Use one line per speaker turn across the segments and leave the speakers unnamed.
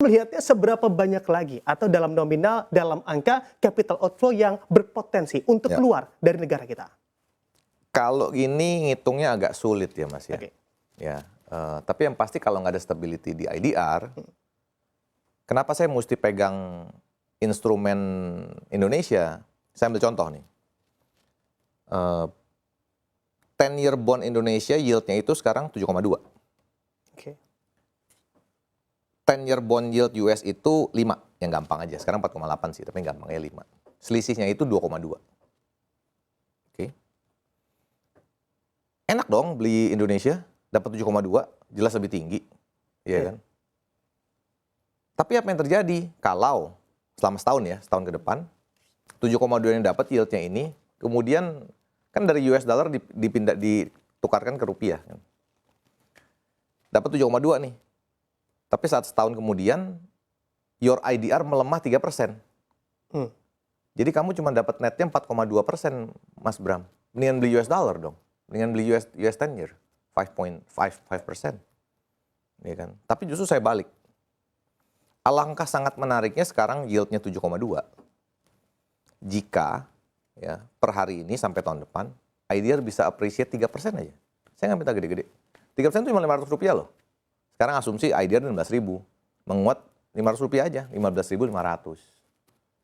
Melihatnya seberapa banyak lagi atau dalam nominal, dalam angka capital outflow yang berpotensi untuk
Ya.
keluar dari negara kita?
Kalau gini ngitungnya agak sulit ya Mas ya.
Oke.
Ya, tapi yang pasti kalau nggak ada stability di IDR, kenapa saya mesti pegang instrumen Indonesia? Saya ambil contoh nih. 10-year bond Indonesia yield-nya itu sekarang 7,2.
Oke.
10-year bond yield US itu 5, yang gampang aja. Sekarang 4,8 sih, tapi gampangnya 5. Selisihnya itu 2,2. Oke. Enak dong beli Indonesia, dapat 7,2, jelas lebih tinggi. Iya kan? Tapi apa yang terjadi kalau selama setahun ya, setahun ke depan, 7,2 yang dapat yield-nya ini, kemudian kan dari US dollar ditukarkan ke rupiah. Kan? Dapat 7,2 nih. Tapi saat setahun kemudian, your IDR melemah 3%. Jadi kamu cuma dapat netnya 4,2%, Mas Bram. Mendingan beli US dollar dong. Mendingan beli US 10 year, 5.5%. Ya kan? Tapi justru saya balik. Alangkah sangat menariknya sekarang yieldnya 7,2. Jika ya per hari ini sampai tahun depan, IDR bisa appreciate 3% aja. Saya nggak minta gede-gede. 3% itu cuma Rp500 loh. Sekarang asumsi IDR 16.000, menguat Rp500 aja, 15.500.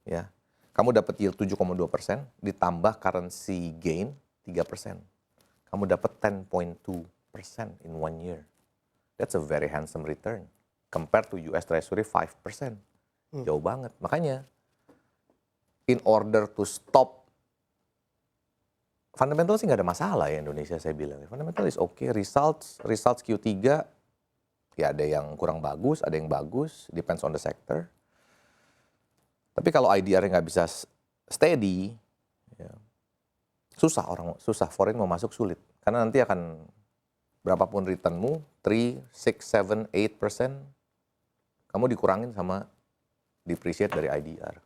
Ya, kamu dapat yield 7,2%, ditambah currency gain 3%. Kamu dapat 10.2% in 1 year. That's a very handsome return. Compared to US Treasury 5%. Jauh banget. Makanya, in order to stop, fundamental sih nggak ada masalah ya Indonesia saya bilang. Fundamental is okay. Results Q3, ya ada yang kurang bagus, ada yang bagus, depends on the sector. Tapi kalau IDR-nya nggak bisa steady, ya, susah foreign mau masuk sulit. Karena nanti akan berapapun returnmu, 3, 6, 7, 8%, kamu dikurangin sama depreciate dari IDR.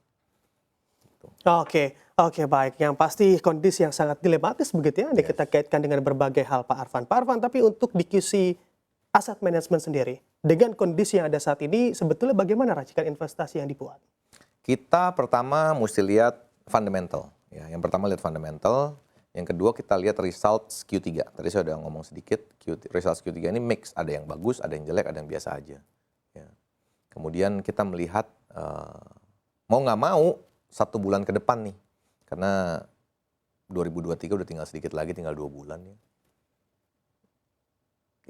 Oke, baik. Yang pasti kondisi yang sangat dilematis begitu ya, kita kaitkan dengan berbagai hal Pak Arfan. Pak Arfan, tapi untuk di QC aset management sendiri, dengan kondisi yang ada saat ini, sebetulnya bagaimana racikan investasi yang dibuat?
Kita pertama mesti lihat fundamental. Ya, yang pertama lihat fundamental, yang kedua kita lihat results Q3. Tadi saya udah ngomong sedikit, results Q3 ini mix, ada yang bagus, ada yang jelek, ada yang biasa aja. Ya. Kemudian kita melihat, mau nggak mau, 1 bulan ke depan nih, karena 2023 udah tinggal sedikit lagi, tinggal 2 bulan ya.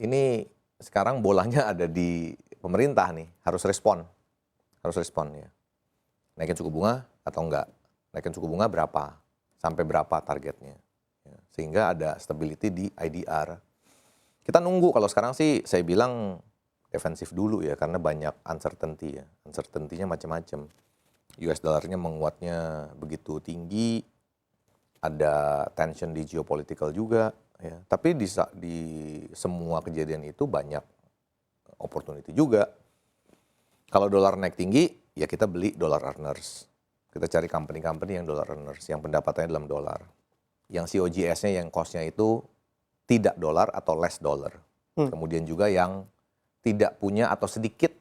Ini sekarang bolanya ada di pemerintah nih, harus respon ya. Naikin suku bunga atau enggak, naikin suku bunga berapa, sampai berapa targetnya. Ya. Sehingga ada stability di IDR. Kita nunggu, kalau sekarang sih saya bilang defensif dulu ya, karena banyak uncertainty ya, uncertainty-nya macam-macam. US dollarnya menguatnya begitu tinggi, ada tension di geopolitical juga, ya. Tapi di semua kejadian itu banyak opportunity juga. Kalau dolar naik tinggi, ya kita beli dollar earners. Kita cari company-company yang dollar earners, yang pendapatannya dalam dolar. Yang COGS-nya yang cost-nya itu tidak dolar atau less dollar. Kemudian juga yang tidak punya atau sedikit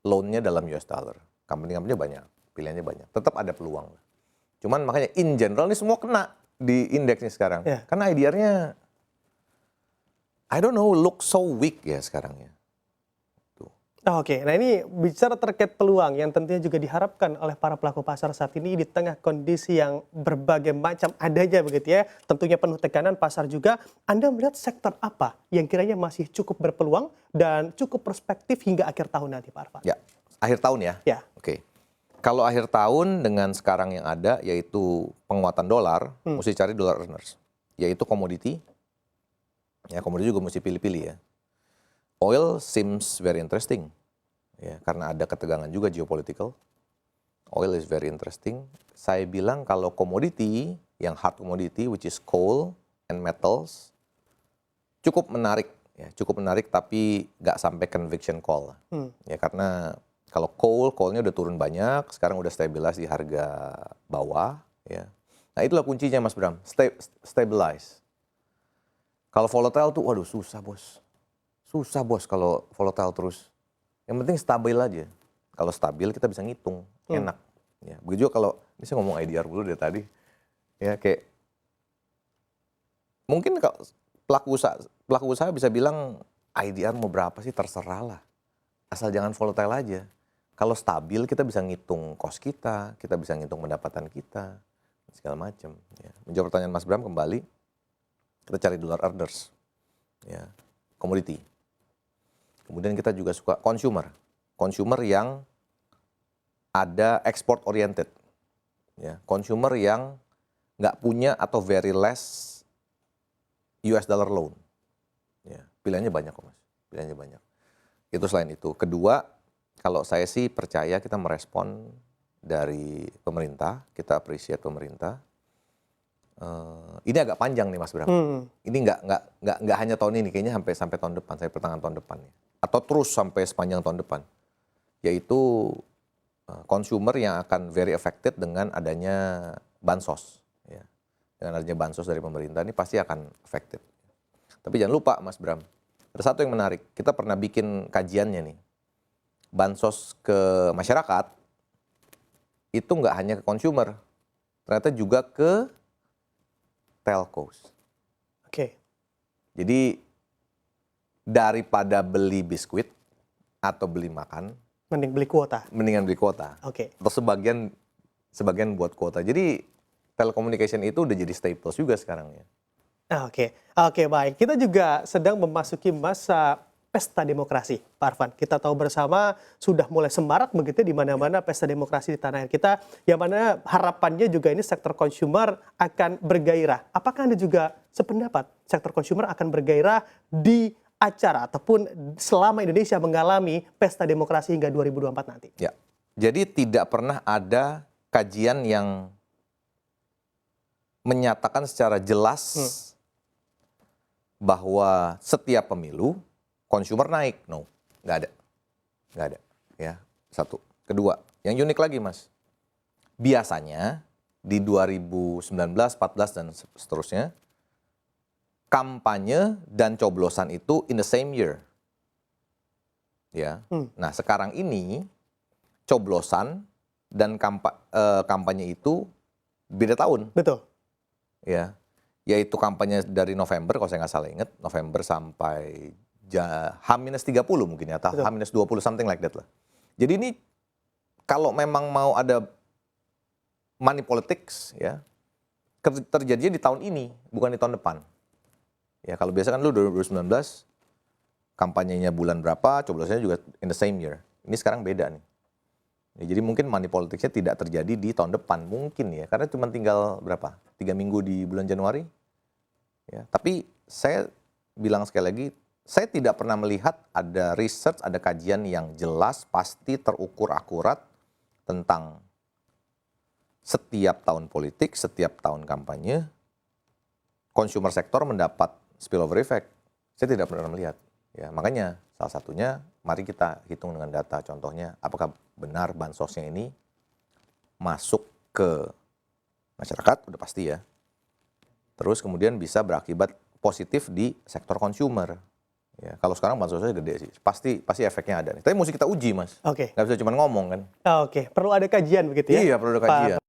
loan-nya dalam US dollar. Company-company banyak, pilihannya banyak. Tetap ada peluang. Cuman makanya in general ini semua kena di indeksnya sekarang.
Yeah.
Karena IDR-nya, I don't know, look so weak ya sekarang ya.
Oke, nah ini bicara terkait peluang yang tentunya juga diharapkan oleh para pelaku pasar saat ini di tengah kondisi yang berbagai macam adanya begitu ya. Tentunya penuh tekanan pasar juga. Anda melihat sektor apa yang kiranya masih cukup berpeluang dan cukup perspektif hingga akhir tahun nanti Pak Arfan?
Ya, akhir tahun ya?
Ya.
Oke. Kalau akhir tahun dengan sekarang yang ada yaitu penguatan dolar, mesti cari dollar earners. Yaitu komoditi. Ya, komoditi juga mesti pilih-pilih ya. Oil seems very interesting. Ya, karena ada ketegangan juga geopolitical. Oil is very interesting. Saya bilang kalau komoditi, yang hard commodity which is coal and metals, cukup menarik. Ya, cukup menarik tapi nggak sampai conviction call. Ya, karena kalau coalnya udah turun banyak, sekarang udah stabilize di harga bawah. Ya. Nah itulah kuncinya Mas Bram, stabilize. Kalau volatile tuh, waduh susah bos. Susah bos kalau volatile terus. Yang penting stabil aja. Kalau stabil kita bisa ngitung, enak. Ya, begitu juga kalau, ini saya ngomong IDR dulu dari tadi. Ya, kayak mungkin kalau pelaku usaha bisa bilang IDR mau berapa sih, terserah lah. Asal jangan volatile aja. Kalau stabil kita bisa ngitung cost kita bisa ngitung pendapatan kita, segala macam. Ya. Menjawab pertanyaan Mas Bram kembali, kita cari dollar orders, ya, komoditi. Kemudian kita juga suka consumer yang ada export oriented, ya, consumer yang nggak punya atau very less US dollar loan. Ya, pilihannya banyak kok Mas, pilihannya banyak. Itu selain itu. Kedua, kalau saya sih percaya kita merespon dari pemerintah, kita appreciate pemerintah. Ini agak panjang nih Mas Bram. Ini nggak hanya tahun ini, kayaknya sampai tahun depan, sampai pertengahan tahun depan, ya. Atau terus sampai sepanjang tahun depan. Yaitu consumer yang akan very affected dengan adanya bansos. Ya. Dengan adanya bansos dari pemerintah ini pasti akan affected. Tapi jangan lupa Mas Bram, ada satu yang menarik. Kita pernah bikin kajiannya nih. Bansos ke masyarakat itu nggak hanya ke consumer, ternyata juga ke telcos.
Oke.
Jadi daripada beli biskuit atau beli makan, mendingan beli kuota.
Oke.
Atau sebagian buat kuota. Jadi telecommunication itu udah jadi staples juga sekarang ya.
Oke, baik. Kita juga sedang memasuki masa pesta demokrasi, Pak Arfan. Kita tahu bersama sudah mulai semarak begitu di mana-mana pesta demokrasi di tanah air kita, yang mana harapannya juga ini sektor consumer akan bergairah. Apakah Anda juga sependapat sektor consumer akan bergairah di acara ataupun selama Indonesia mengalami pesta demokrasi hingga 2024 nanti?
Ya, jadi tidak pernah ada kajian yang menyatakan secara jelas bahwa setiap pemilu consumer naik. No, nggak ada. Ya, satu. Kedua, yang unik lagi Mas, biasanya di 2019, 14 dan seterusnya, kampanye dan coblosan itu in the same year. Ya. Nah, sekarang ini coblosan dan kampanye itu beda tahun.
Betul.
Ya. Yaitu kampanye dari November, kalau saya nggak salah ingat, November sampai H-30 mungkin ya, atau H-20, something like that lah. Jadi ini kalau memang mau ada money politics, ya, terjadinya di tahun ini, bukan di tahun depan. Ya, kalau biasa kan lu 2019, kampanyenya bulan berapa, coblosannya juga in the same year. Ini sekarang beda nih. Ya, jadi mungkin money politicsnya tidak terjadi di tahun depan, mungkin ya, karena cuma tinggal berapa? 3 minggu di bulan Januari. Ya, tapi saya bilang sekali lagi, saya tidak pernah melihat ada research, ada kajian yang jelas, pasti, terukur, akurat tentang setiap tahun politik, setiap tahun kampanye, consumer sektor mendapat spillover effect. Saya tidak pernah melihat. Ya, makanya salah satunya, mari kita hitung dengan data. Contohnya, apakah benar bansosnya ini masuk ke masyarakat, udah pasti ya. Terus kemudian bisa berakibat positif di sektor consumer. Ya, kalau sekarang bansosnya gede sih, pasti efeknya ada nih. Tapi mesti kita uji Mas.
Oke.
Nggak bisa cuma ngomong kan.
Oke, perlu ada kajian begitu ya?
Iya, perlu ada kajian.